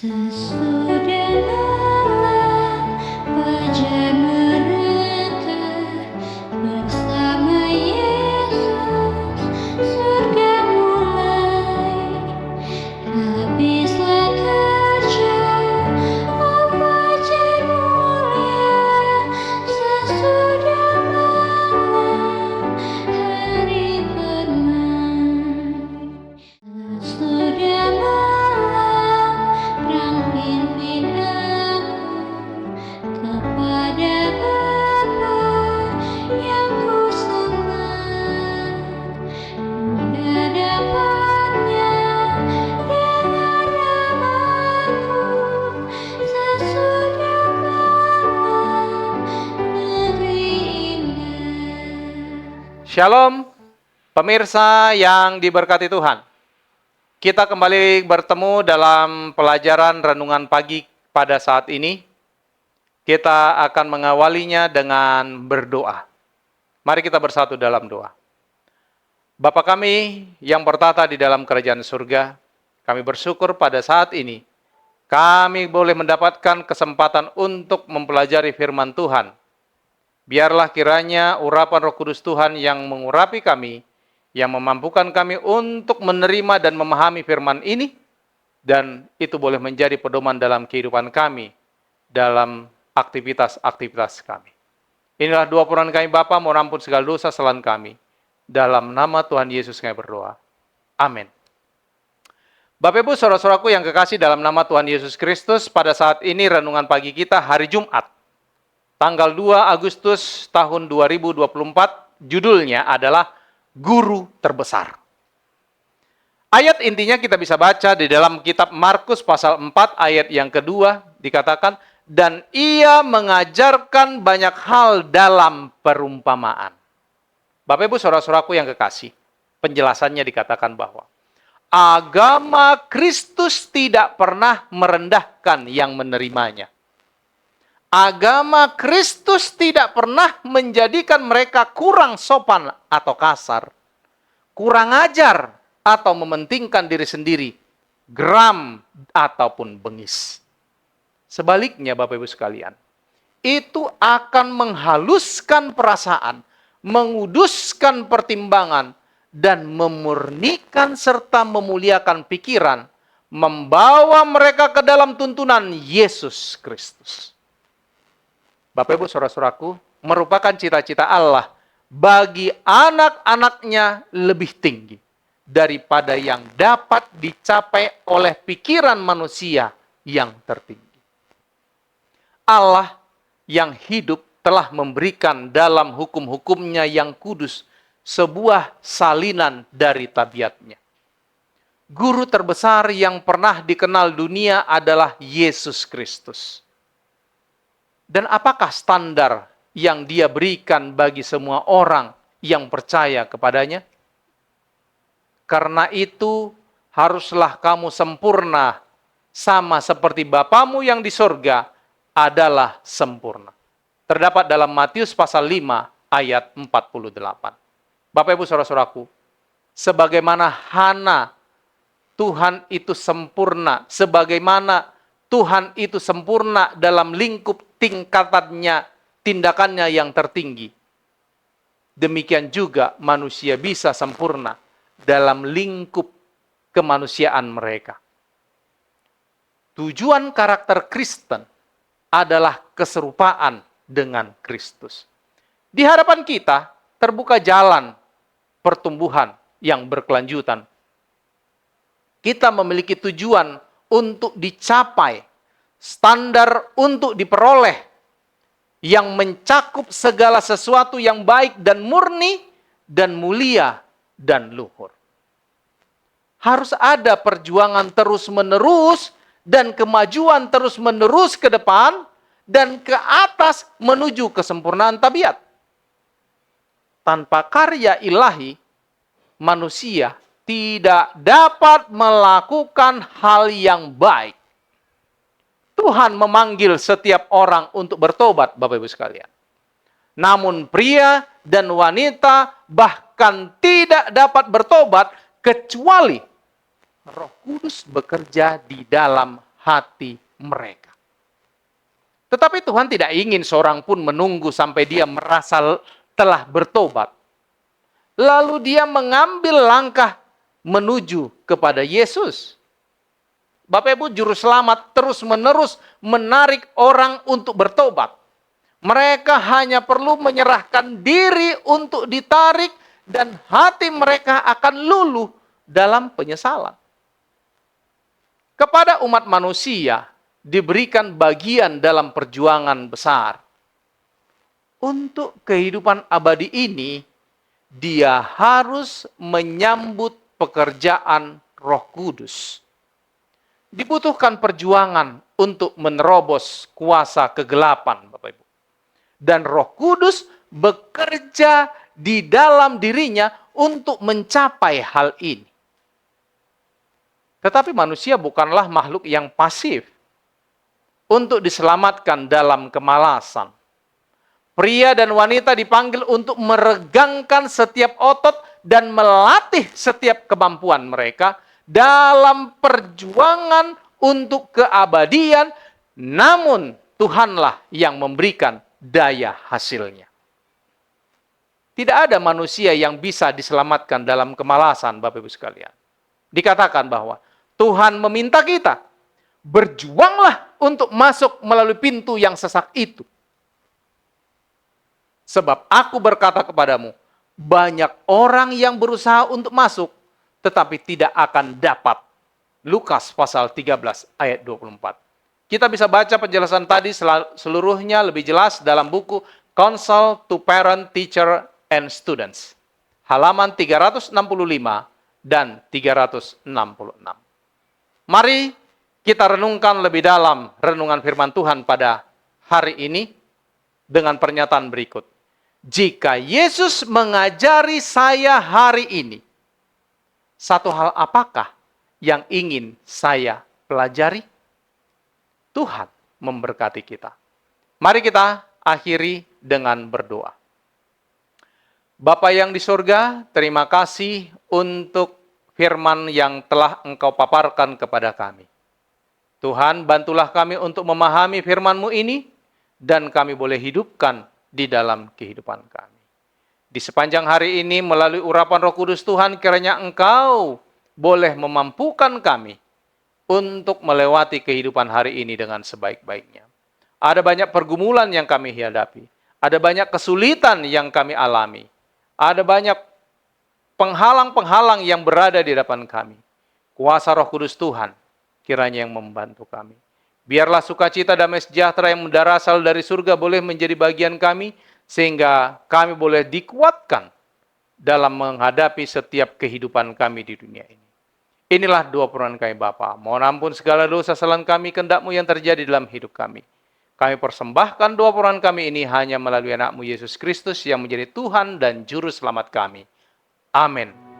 Sesudah malam fajar merengkah bersama Yesus, surga mulai. Habislah kerja, oh fajar mulia. Sesudah malam hari permai. Sesudah malam perang pimpin aku kepada Bapa yang ku sembah. Mudah dapatnya dengar namaku sesudah malam negeri indah. Shalom, pemirsa yang diberkati Tuhan. Kita kembali bertemu dalam pelajaran renungan pagi pada saat ini. Kita akan mengawalinya dengan berdoa. Mari kita bersatu dalam doa. Bapa kami yang bertata di dalam kerajaan surga, kami bersyukur pada saat ini kami boleh mendapatkan kesempatan untuk mempelajari firman Tuhan. Biarlah kiranya urapan Roh Kudus Tuhan yang mengurapi kami, yang memampukan kami untuk menerima dan memahami firman ini, dan itu boleh menjadi pedoman dalam kehidupan kami, dalam aktivitas-aktivitas kami. Inilah doa permohonan kami Bapa, mohon ampun segala dosa kesalahan kami. Dalam nama Tuhan Yesus kami berdoa. Amin. Bapak Ibu saudara-saudaraku yang kekasih dalam nama Tuhan Yesus Kristus, pada saat ini renungan pagi kita hari Jumat, tanggal 2 Agustus tahun 2024, judulnya adalah Guru Terbesar. Ayat intinya kita bisa baca di dalam kitab Markus pasal 4 ayat yang kedua, dikatakan, dan ia mengajarkan banyak hal dalam perumpamaan. Bapak Ibu saudara-saudaraku yang kekasih, penjelasannya dikatakan bahwa agama Kristus tidak pernah merendahkan yang menerimanya. Agama Kristus tidak pernah menjadikan mereka kurang sopan atau kasar, kurang ajar atau mementingkan diri sendiri, geram ataupun bengis. Sebaliknya Bapak Ibu sekalian, itu akan menghaluskan perasaan, menguduskan pertimbangan, dan memurnikan serta memuliakan pikiran, membawa mereka ke dalam tuntunan Yesus Kristus. Bapak Ibu saudara-saudaraku, merupakan cita-cita Allah bagi anak-anaknya lebih tinggi daripada yang dapat dicapai oleh pikiran manusia yang tertinggi. Allah yang hidup telah memberikan dalam hukum-hukumnya yang kudus sebuah salinan dari tabiatnya. Guru terbesar yang pernah dikenal dunia adalah Yesus Kristus. Dan apakah standar yang dia berikan bagi semua orang yang percaya kepadanya? Karena itu, haruslah kamu sempurna, sama seperti Bapamu yang di surga adalah sempurna. Terdapat dalam Matius pasal 5 ayat 48. Bapak Ibu saudara-saudaraku, sebagaimana Hana, Tuhan itu sempurna, sebagaimana Tuhan itu sempurna dalam lingkup tingkatannya, tindakannya yang tertinggi. Demikian juga manusia bisa sempurna dalam lingkup kemanusiaan mereka. Tujuan karakter Kristen adalah keserupaan dengan Kristus. Di hadapan kita terbuka jalan pertumbuhan yang berkelanjutan. Kita memiliki tujuan untuk dicapai, standar untuk diperoleh, yang mencakup segala sesuatu yang baik dan murni, dan mulia, dan luhur. Harus ada perjuangan terus-menerus, dan kemajuan terus-menerus ke depan, dan ke atas menuju kesempurnaan tabiat. Tanpa karya ilahi, manusia tidak dapat melakukan hal yang baik. Tuhan memanggil setiap orang untuk bertobat, Bapak Ibu sekalian. Namun pria dan wanita bahkan tidak dapat bertobat kecuali Roh Kudus bekerja di dalam hati mereka. Tetapi Tuhan tidak ingin seorang pun menunggu sampai dia merasa telah bertobat. Lalu dia mengambil langkah menuju kepada Yesus. Bapak Ibu, juru selamat terus-menerus menarik orang untuk bertobat. Mereka hanya perlu menyerahkan diri untuk ditarik dan hati mereka akan luluh dalam penyesalan. Kepada umat manusia diberikan bagian dalam perjuangan besar. Untuk kehidupan abadi ini, dia harus menyambut pekerjaan Roh Kudus. Dibutuhkan perjuangan untuk menerobos kuasa kegelapan, Bapak Ibu. Dan Roh Kudus bekerja di dalam dirinya untuk mencapai hal ini. Tetapi manusia bukanlah makhluk yang pasif untuk diselamatkan dalam kemalasan. Pria dan wanita dipanggil untuk meregangkan setiap otot dan melatih setiap kemampuan mereka dalam perjuangan untuk keabadian, namun Tuhanlah yang memberikan daya hasilnya. Tidak ada manusia yang bisa diselamatkan dalam kemalasan, Bapak Ibu sekalian. Dikatakan bahwa Tuhan meminta kita, berjuanglah untuk masuk melalui pintu yang sesak itu. Sebab aku berkata kepadamu, banyak orang yang berusaha untuk masuk, tetapi tidak akan dapat. Lukas pasal 13 ayat 24. Kita bisa baca penjelasan tadi seluruhnya lebih jelas dalam buku Counsel to Parent, Teacher, and Students. Halaman 365 dan 366. Mari kita renungkan lebih dalam renungan firman Tuhan pada hari ini dengan pernyataan berikut. Jika Yesus mengajari saya hari ini, satu hal apakah yang ingin saya pelajari? Tuhan memberkati kita. Mari kita akhiri dengan berdoa. Bapa yang di surga, terima kasih untuk firman yang telah Engkau paparkan kepada kami. Tuhan, bantulah kami untuk memahami firman-Mu ini, dan kami boleh hidupkan di dalam kehidupan kami. Di sepanjang hari ini, melalui urapan Roh Kudus Tuhan, kiranya Engkau boleh memampukan kami untuk melewati kehidupan hari ini dengan sebaik-baiknya. Ada banyak pergumulan yang kami hadapi. Ada banyak kesulitan yang kami alami. Ada banyak penghalang-penghalang yang berada di depan kami. Kuasa Roh Kudus Tuhan kiranya yang membantu kami. Biarlah sukacita damai sejahtera yang berasal dari surga boleh menjadi bagian kami, sehingga kami boleh dikuatkan dalam menghadapi setiap kehidupan kami di dunia ini. Inilah doa permohonan kami Bapa. Mohon ampun segala dosa kesalahan kami, kehendak-Mu yang terjadi dalam hidup kami. Kami persembahkan doa permohonan kami ini hanya melalui anak-Mu Yesus Kristus yang menjadi Tuhan dan Juru Selamat kami. Amin.